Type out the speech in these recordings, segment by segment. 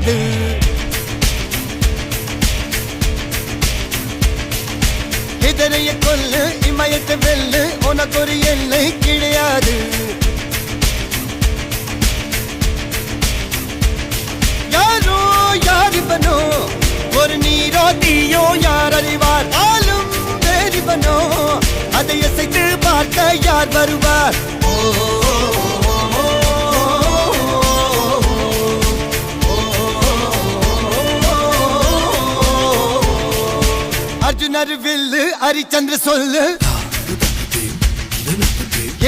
கிடையாது. எதிரைய கொல்லு இமயத்தை வெல்லு உனக்கு ஒரு எல்லை கிடையாது. யாரோ யாரிவனோ ஒரு நீரோ தீயோ யார் அறிவார். ஆளும் வேறிவனோ அதை அசைத்து பார்க்க யார் வருவார். அர்ஜுனர் வில்லு ஹரிச்சந்திர சொல்லு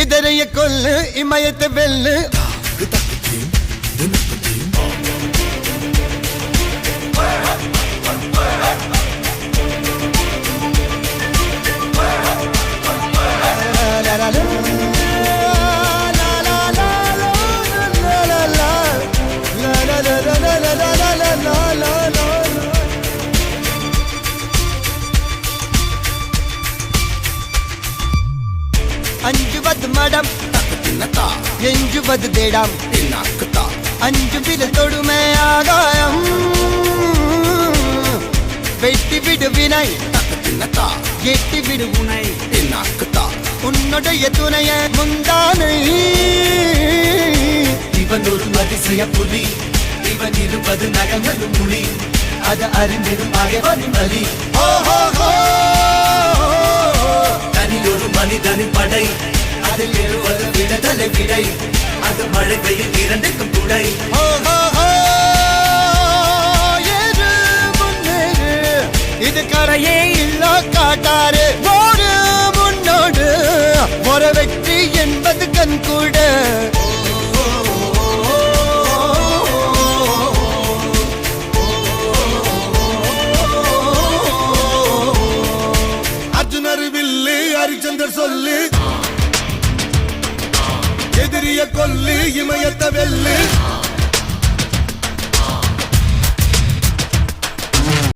எதிரைய கொல்லு இமயத்தை வெல்லு. அஞ்சுவது மடம் எஞ்சுவது தேடம். அஞ்சு விரல் தொடுமை ஆகாயம் வெட்டி விடு வினை எட்டி விடு உனை. உன்னுடைய துணைய முந்தானை இவன் ஒரு அதிசய புலி. இவன் இருப்பது நகங்களும் மொழி. அது அறிந்திடும் ஆகவனின் வலி. தனில் ஒரு மனிதனின் படை. அதில் எழுவது விடுதலை விடை. அது மழை பெய்யும் இரண்டுக்கும் துணை. இது கரையே இல்ல காட்டாரு ஓடு முன்னோடு ஒரு வெற்றி என்பது கண் கூட. அர்ஜுனர் வில்லு ஹரிச்சந்தர் சொல்லு எதிரிய கொல்லு இமயத்தை வெல்லு.